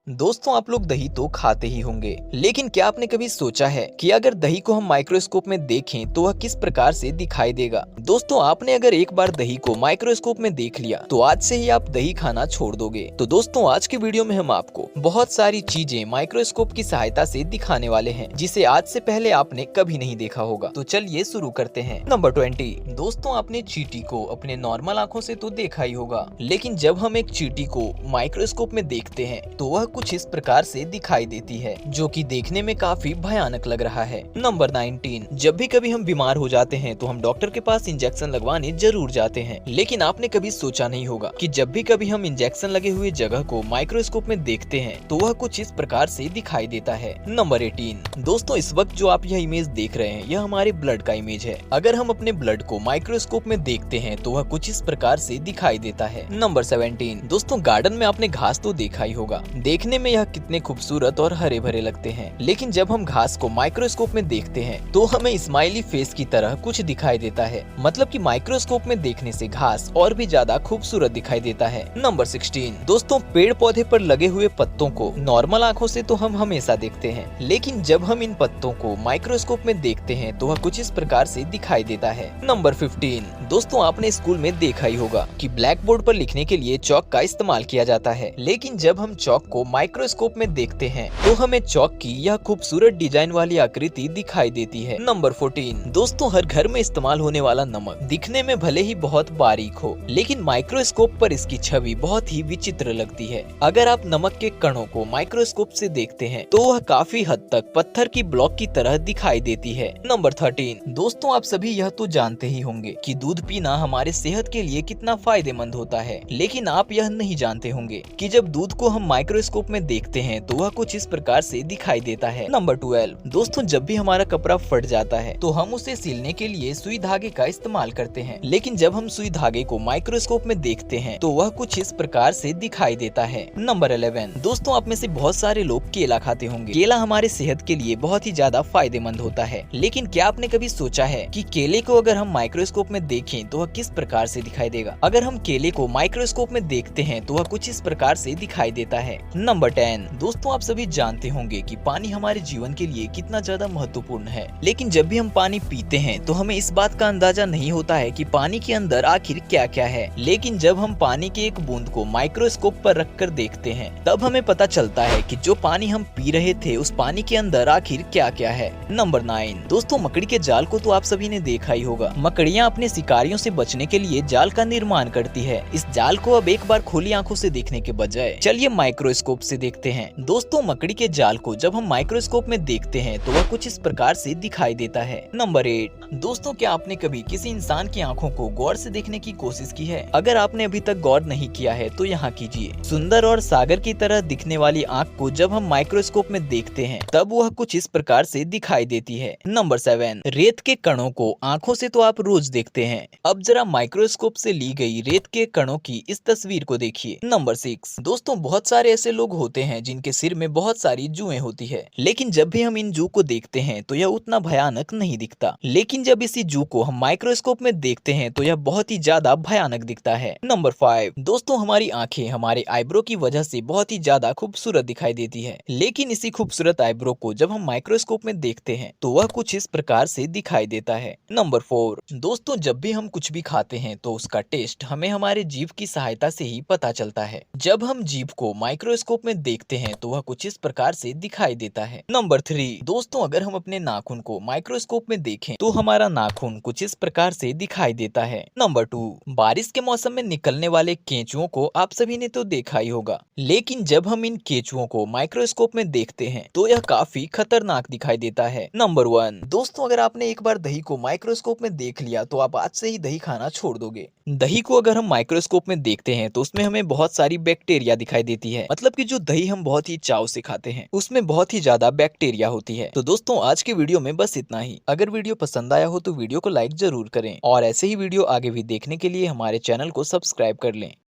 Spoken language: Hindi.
दोस्तों आप लोग दही तो खाते ही होंगे, लेकिन क्या आपने कभी सोचा है कि अगर दही को हम माइक्रोस्कोप में देखें तो वह किस प्रकार से दिखाई देगा। दोस्तों आपने अगर एक बार दही को माइक्रोस्कोप में देख लिया तो आज से ही आप दही खाना छोड़ दोगे। तो दोस्तों आज के वीडियो में हम आपको बहुत सारी चीजें माइक्रोस्कोप की सहायता से दिखाने वाले हैं जिसे आज से पहले आपने कभी नहीं देखा होगा। तो चलिए शुरू करते हैं। नंबर 20। दोस्तों आपने चींटी को अपने नॉर्मल आंखों से तो देखा ही होगा, लेकिन जब हम एक चींटी को माइक्रोस्कोप में देखते हैं तो वह कुछ इस प्रकार से दिखाई देती है, जो कि देखने में काफी भयानक लग रहा है। नंबर 19। जब भी कभी हम बीमार हो जाते हैं तो हम डॉक्टर के पास इंजेक्शन लगवाने जरूर जाते हैं, लेकिन आपने कभी सोचा नहीं होगा कि जब भी कभी हम इंजेक्शन लगे हुए जगह को माइक्रोस्कोप में देखते हैं तो वह कुछ इस प्रकार से दिखाई देता है। नंबर 18। दोस्तों इस वक्त जो आप यह इमेज देख रहे हैं यह हमारे ब्लड का इमेज है। अगर हम अपने ब्लड को माइक्रोस्कोप में देखते हैं तो वह कुछ इस प्रकार से दिखाई देता है। नंबर 17। दोस्तों गार्डन में आपने घास तो देखा ही होगा, देखने में यह कितने खूबसूरत और हरे भरे लगते हैं, लेकिन जब हम घास को माइक्रोस्कोप में देखते हैं तो हमें स्माइली फेस की तरह कुछ दिखाई देता है। मतलब कि माइक्रोस्कोप में देखने से घास और भी ज्यादा खूबसूरत दिखाई देता है। नंबर 16। दोस्तों पेड़ पौधे पर लगे हुए पत्तों को नॉर्मल आंखों से तो हम हमेशा देखते हैं, लेकिन जब हम इन पत्तों को माइक्रोस्कोप में देखते हैं तो वह कुछ इस प्रकार से दिखाई देता है। नंबर 15। दोस्तों आपने स्कूल में देखा ही होगा कि ब्लैक बोर्ड पर लिखने के लिए चौक का इस्तेमाल किया जाता है, लेकिन जब हम चौक को माइक्रोस्कोप में देखते हैं तो हमें चौक की यह खूबसूरत डिजाइन वाली आकृति दिखाई देती है। नंबर 14। दोस्तों हर घर में इस्तेमाल होने वाला नमक दिखने में भले ही बहुत बारीक हो, लेकिन माइक्रोस्कोप पर इसकी छवि बहुत ही विचित्र लगती है। अगर आप नमक के कणों को माइक्रोस्कोप से देखते हैं तो वह काफी हद तक पत्थर की ब्लॉक की तरह दिखाई देती है। नंबर 13। दोस्तों आप सभी यह तो जानते ही होंगे कि दूध पीना हमारे सेहत के लिए कितना फायदेमंद होता है, लेकिन आप यह नहीं जानते होंगे कि जब दूध को हम माइक्रोस्कोप में देखते हैं तो वह कुछ इस प्रकार से दिखाई देता है। नंबर 12। दोस्तों जब भी हमारा कपड़ा फट जाता है तो हम उसे सिलने के लिए सुई धागे का इस्तेमाल करते हैं, लेकिन जब हम सुई धागे को माइक्रोस्कोप में देखते हैं तो वह कुछ इस प्रकार से दिखाई देता है। नंबर 11। दोस्तों आप में से बहुत सारे लोग केला खाते होंगे। केला हमारे सेहत के लिए बहुत ही ज्यादा फायदेमंद होता है, लेकिन क्या आपने कभी सोचा है कि केले को अगर हम माइक्रोस्कोप में देखें तो वह किस प्रकार से दिखाई देगा। अगर हम केले को माइक्रोस्कोप में देखते हैं तो वह कुछ इस प्रकार से दिखाई देता है। नंबर 10। दोस्तों आप सभी जानते होंगे कि पानी हमारे जीवन के लिए कितना ज्यादा महत्वपूर्ण है, लेकिन जब भी हम पानी पीते हैं तो हमें इस बात का अंदाजा नहीं होता है कि पानी के अंदर आखिर क्या क्या है, लेकिन जब हम पानी की एक बूंद को माइक्रोस्कोप पर रखकर देखते हैं तब हमें पता चलता है कि जो पानी हम पी रहे थे उस पानी के अंदर आखिर क्या क्या है। नंबर 9। दोस्तों मकड़ी के जाल को तो आप सभी ने देखा ही होगा। मकड़ियाँ अपने शिकारियों से बचने के लिए जाल का निर्माण करती है। इस जाल को अब एक बार खुली आंखों से देखने के बजाय चलिए माइक्रोस्कोप से देखते हैं। दोस्तों मकड़ी के जाल को जब हम माइक्रोस्कोप में देखते हैं तो वह कुछ इस प्रकार से दिखाई देता है। नंबर 8। दोस्तों क्या आपने कभी किसी इंसान की आंखों को गौर से देखने की कोशिश की है? अगर आपने अभी तक गौर नहीं किया है तो यहाँ कीजिए। सुंदर और सागर की तरह दिखने वाली आंख को जब हम माइक्रोस्कोप में देखते हैं तब वह कुछ इस प्रकार से दिखाई देती है। नंबर 7। रेत के कणों को आंखों से तो आप रोज देखते हैं, अब जरा माइक्रोस्कोप से ली गई रेत के कणों की इस तस्वीर को देखिए। नंबर 6। दोस्तों बहुत सारे ऐसे लोग होते हैं जिनके सिर में बहुत सारी जुएं होती है, लेकिन जब भी हम इन जू को देखते हैं तो यह उतना भयानक नहीं दिखता, लेकिन जब इसी जू को हम माइक्रोस्कोप में देखते हैं तो यह बहुत ही ज्यादा भयानक दिखता है। नंबर 5। दोस्तों हमारी आंखें हमारे आईब्रो की वजह से बहुत ही ज्यादा खूबसूरत दिखाई देती है, लेकिन इसी खूबसूरत आईब्रो को जब हम माइक्रोस्कोप में देखते हैं तो वह कुछ इस प्रकार से दिखाई देता है। नंबर 4। दोस्तों जब भी हम कुछ भी खाते हैं तो उसका टेस्ट हमें हमारे जीभ की सहायता से ही पता चलता है। जब हम जीभ को माइक्रोस्कोप में देखते हैं तो वह कुछ इस प्रकार से दिखाई देता है। नंबर 3। दोस्तों अगर हम अपने नाखून को माइक्रोस्कोप में देखें तो हमारा नाखून कुछ इस प्रकार से दिखाई देता है। नंबर 2। बारिश के मौसम में निकलने वाले केंचुओं को आप सभी ने तो देखा ही होगा, लेकिन जब हम इन केंचुओं को माइक्रोस्कोप में देखते हैं तो यह काफी खतरनाक दिखाई देता है। नंबर 1। दोस्तों अगर आपने एक बार दही को माइक्रोस्कोप में देख लिया तो आप आज से ही दही खाना छोड़ दोगे। दही को अगर हम माइक्रोस्कोप में देखते हैं तो उसमें हमें बहुत सारी बैक्टीरिया दिखाई देती है, मतलब कि जो दही हम बहुत ही चाव से खाते हैं उसमें बहुत ही ज्यादा बैक्टीरिया होती है। तो दोस्तों आज के वीडियो में बस इतना ही। अगर वीडियो पसंद आया हो तो वीडियो को लाइक जरूर करें और ऐसे ही वीडियो आगे भी देखने के लिए हमारे चैनल को सब्सक्राइब कर लें।